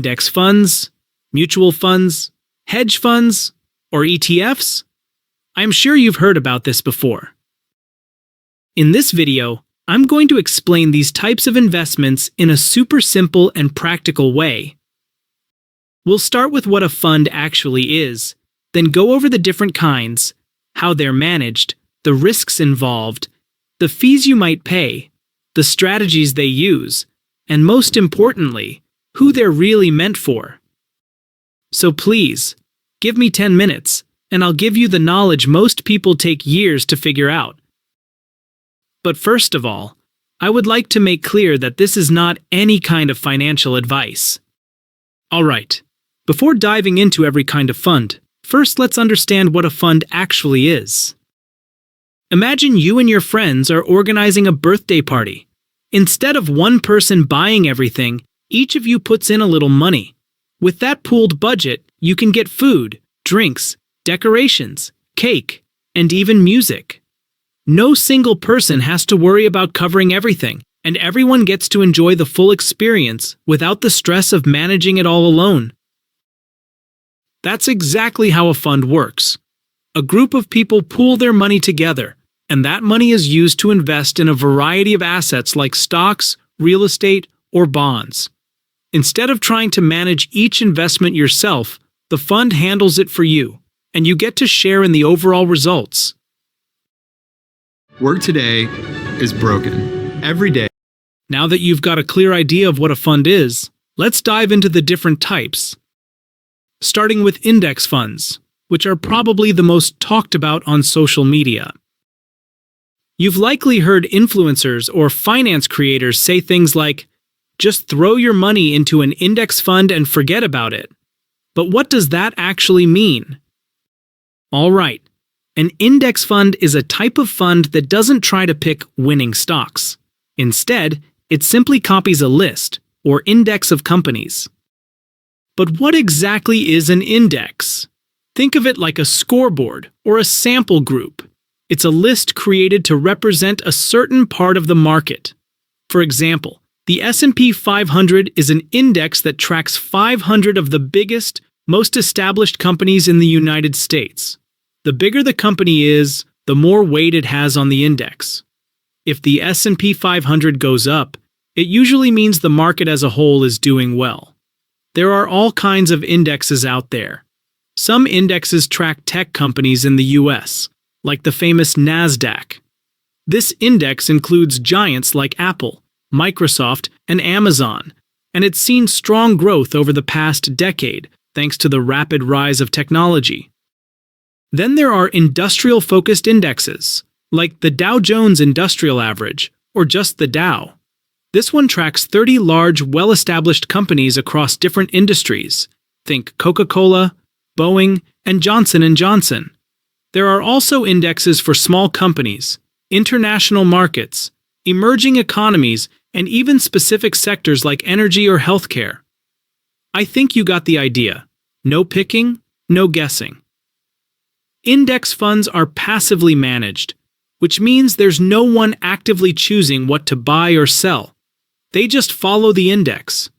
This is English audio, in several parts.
index funds, mutual funds, hedge funds, or ETFs? I'm sure you've heard about this before. In this video, I'm going to explain these types of investments in a super simple and practical way. We'll start with what a fund actually is, then go over the different kinds, how they're managed, the risks involved, the fees you might pay, the strategies they use, and most importantly, who they're really meant for. So please, give me 10 minutes, and I'll give you the knowledge most people take years to figure out. But first of all, I would like to make clear that this is not any kind of financial advice. Alright, before diving into every kind of fund, first let's understand what a fund actually is. Imagine you and your friends are organizing a birthday party. Instead of one person buying everything, each of you puts in a little money. With that pooled budget, you can get food, drinks, decorations, cake, and even music. No single person has to worry about covering everything, and everyone gets to enjoy the full experience without the stress of managing it all alone. That's exactly how a fund works. A group of people pool their money together, and that money is used to invest in a variety of assets like stocks, real estate, or bonds. Instead of trying to manage each investment yourself, the fund handles it for you, and you get to share in the overall results. Work today is broken. Every day. Now that you've got a clear idea of what a fund is, let's dive into the different types. Starting with index funds, which are probably the most talked about on social media. You've likely heard influencers or finance creators say things like, "Just throw your money into an index fund and forget about it." But what does that actually mean? Alright, an index fund is a type of fund that doesn't try to pick winning stocks. Instead, it simply copies a list, or index of companies. But what exactly is an index? Think of it like a scoreboard or a sample group. It's a list created to represent a certain part of the market. For example, the S&P 500 is an index that tracks 500 of the biggest, most established companies in the United States. The bigger the company is, the more weight it has on the index. If the S&P 500 goes up, it usually means the market as a whole is doing well. There are all kinds of indexes out there. Some indexes track tech companies in the US, like the famous NASDAQ. This index includes giants like Apple, Microsoft, and Amazon, and it's seen strong growth over the past decade thanks to the rapid rise of technology. Then there are industrial-focused indexes, like the Dow Jones Industrial Average, or just the Dow. This one tracks 30 large, well-established companies across different industries. Think Coca-Cola, Boeing, and Johnson & Johnson. There are also indexes for small companies, international markets, emerging economies, and even specific sectors like energy or healthcare. I think you got the idea. No picking, no guessing. Index funds are passively managed, which means there's no one actively choosing what to buy or sell. They just follow the index.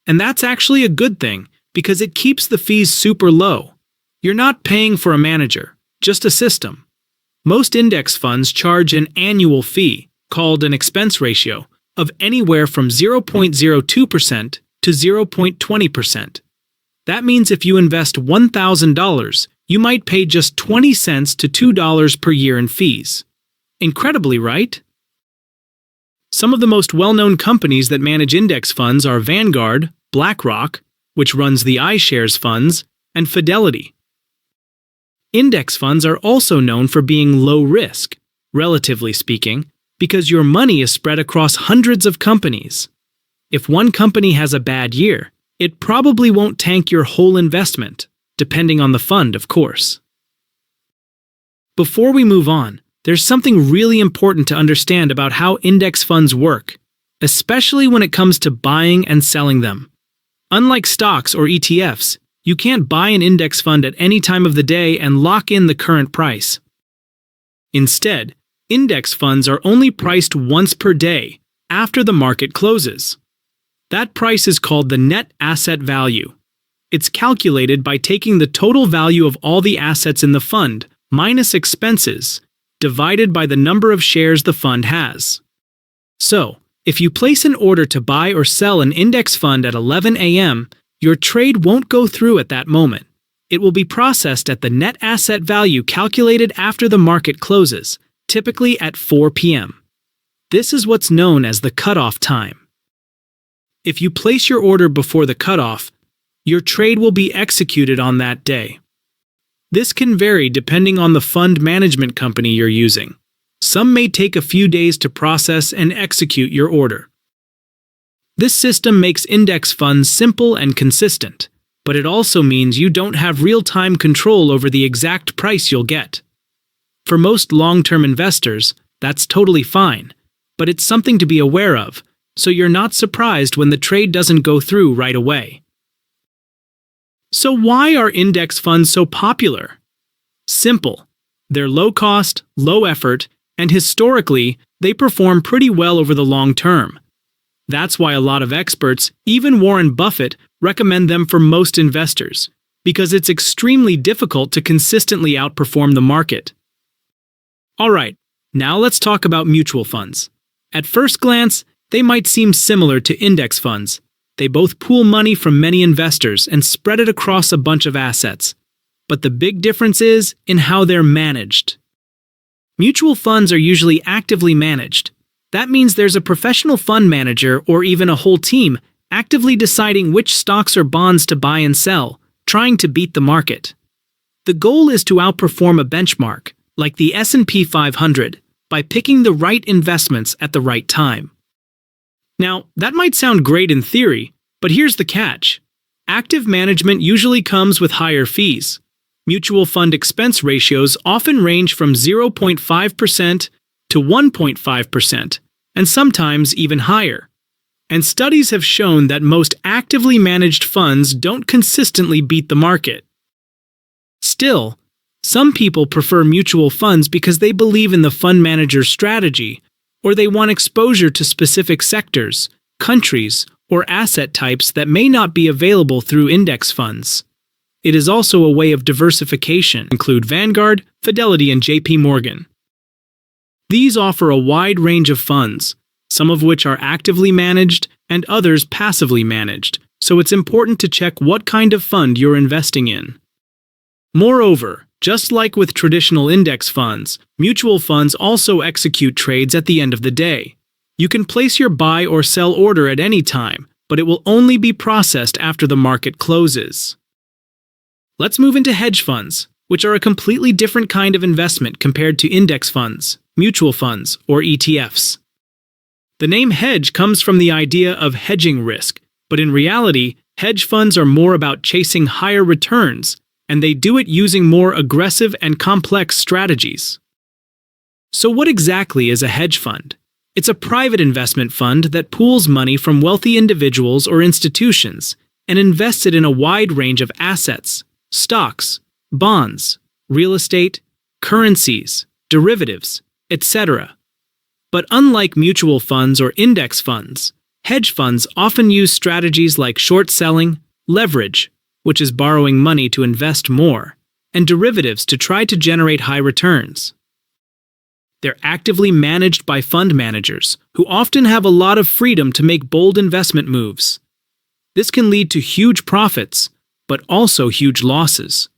And that's actually a good thing, because it keeps the fees super low. You're not paying for a manager, just a system. Most index funds charge an annual fee, called an expense ratio, of anywhere from 0.02% to 0.20%. That means if you invest $1,000, you might pay just 20 cents to $2 per year in fees. Incredibly, right? Some of the most well-known companies that manage index funds are Vanguard, BlackRock, which runs the iShares funds, and Fidelity. Index funds are also known for being low risk, relatively speaking, because your money is spread across hundreds of companies. If one company has a bad year, it probably won't tank your whole investment, depending on the fund, of course. Before we move on, there's something really important to understand about how index funds work, especially when it comes to buying and selling them. Unlike stocks or ETFs, you can't buy an index fund at any time of the day and lock in the current price. Instead, index funds are only priced once per day, after the market closes. That price is called the net asset value. It's calculated by taking the total value of all the assets in the fund, minus expenses, divided by the number of shares the fund has. So, if you place an order to buy or sell an index fund at 11 a.m., your trade won't go through at that moment. It will be processed at the net asset value calculated after the market closes, typically at 4 p.m. This is what's known as the cutoff time. If you place your order before the cutoff, your trade will be executed on that day. This can vary depending on the fund management company you're using. Some may take a few days to process and execute your order. This system makes index funds simple and consistent, but it also means you don't have real-time control over the exact price you'll get. For most long-term investors, that's totally fine, but it's something to be aware of, so you're not surprised when the trade doesn't go through right away. So why are index funds so popular? Simple. They're low cost, low effort, and historically, they perform pretty well over the long term. That's why a lot of experts, even Warren Buffett, recommend them for most investors, because it's extremely difficult to consistently outperform the market. Alright, now let's talk about mutual funds. At first glance, they might seem similar to index funds. They both pool money from many investors and spread it across a bunch of assets. But the big difference is in how they're managed. Mutual funds are usually actively managed. That means there's a professional fund manager or even a whole team actively deciding which stocks or bonds to buy and sell, trying to beat the market. The goal is to outperform a benchmark, like the S&P 500, by picking the right investments at the right time. Now, that might sound great in theory, but here's the catch. Active management usually comes with higher fees. Mutual fund expense ratios often range from 0.5% to 1.5%, and sometimes even higher. And studies have shown that most actively managed funds don't consistently beat the market. Still, some people prefer mutual funds because they believe in the fund manager's strategy, or they want exposure to specific sectors, countries, or asset types that may not be available through index funds. It is also a way of diversification, include Vanguard, Fidelity, and JP Morgan. These offer a wide range of funds, some of which are actively managed and others passively managed, so it's important to check what kind of fund you're investing in. Moreover, just like with traditional index funds, mutual funds also execute trades at the end of the day. You can place your buy or sell order at any time, but it will only be processed after the market closes. Let's move into hedge funds, which are a completely different kind of investment compared to index funds, mutual funds, or ETFs. The name hedge comes from the idea of hedging risk, but in reality, hedge funds are more about chasing higher returns, and they do it using more aggressive and complex strategies. So what exactly is a hedge fund? It's a private investment fund that pools money from wealthy individuals or institutions and invests it in a wide range of assets, stocks, bonds, real estate, currencies, derivatives, etc. But unlike mutual funds or index funds, hedge funds often use strategies like short selling, leverage, which is borrowing money to invest more, and derivatives to try to generate high returns. They're actively managed by fund managers, who often have a lot of freedom to make bold investment moves. This can lead to huge profits, but also huge losses.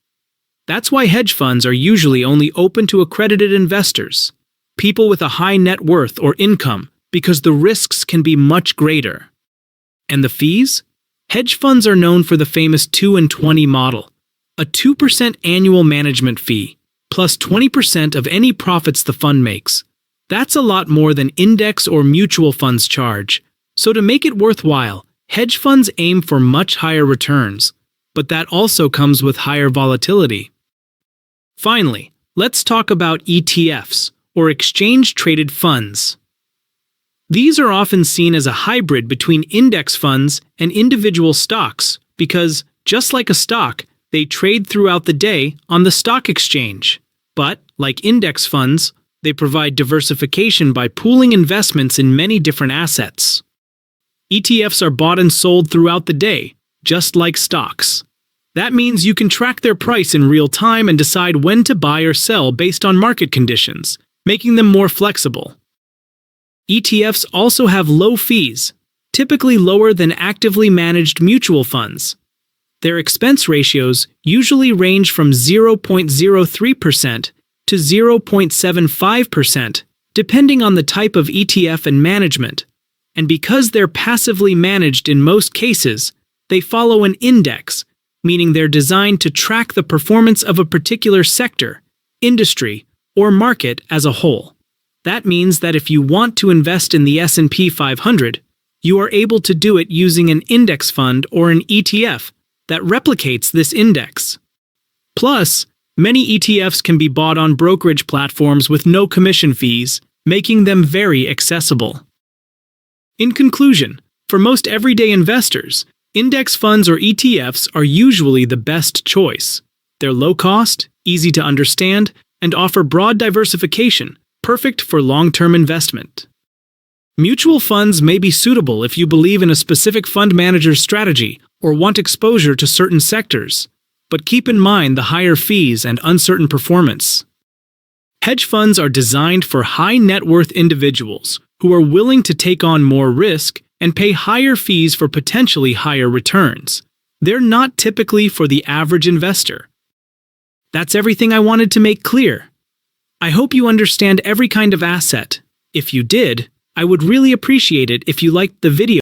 That's why hedge funds are usually only open to accredited investors, people with a high net worth or income, because the risks can be much greater. And the fees? Hedge funds are known for the famous 2 and 20 model, a 2% annual management fee, plus 20% of any profits the fund makes. That's a lot more than index or mutual funds charge. So to make it worthwhile, hedge funds aim for much higher returns, but that also comes with higher volatility. Finally, let's talk about ETFs, or exchange-traded funds. These are often seen as a hybrid between index funds and individual stocks because, just like a stock, they trade throughout the day on the stock exchange. But, like index funds, they provide diversification by pooling investments in many different assets. ETFs are bought and sold throughout the day, just like stocks. That means you can track their price in real time and decide when to buy or sell based on market conditions, making them more flexible. ETFs also have low fees, typically lower than actively managed mutual funds. Their expense ratios usually range from 0.03% to 0.75%, depending on the type of ETF and management. And because they're passively managed in most cases, they follow an index, meaning they're designed to track the performance of a particular sector, industry, or market as a whole. That means that if you want to invest in the S&P 500, you are able to do it using an index fund or an ETF that replicates this index. Plus, many ETFs can be bought on brokerage platforms with no commission fees, making them very accessible. In conclusion, for most everyday investors, index funds or ETFs are usually the best choice. They're low cost, easy to understand, and offer broad diversification, perfect for long-term investment. Mutual funds may be suitable if you believe in a specific fund manager's strategy or want exposure to certain sectors, but keep in mind the higher fees and uncertain performance. Hedge funds are designed for high net worth individuals who are willing to take on more risk and pay higher fees for potentially higher returns. They're not typically for the average investor. That's everything I wanted to make clear. I hope you understand every kind of asset. If you did, I would really appreciate it if you liked the video.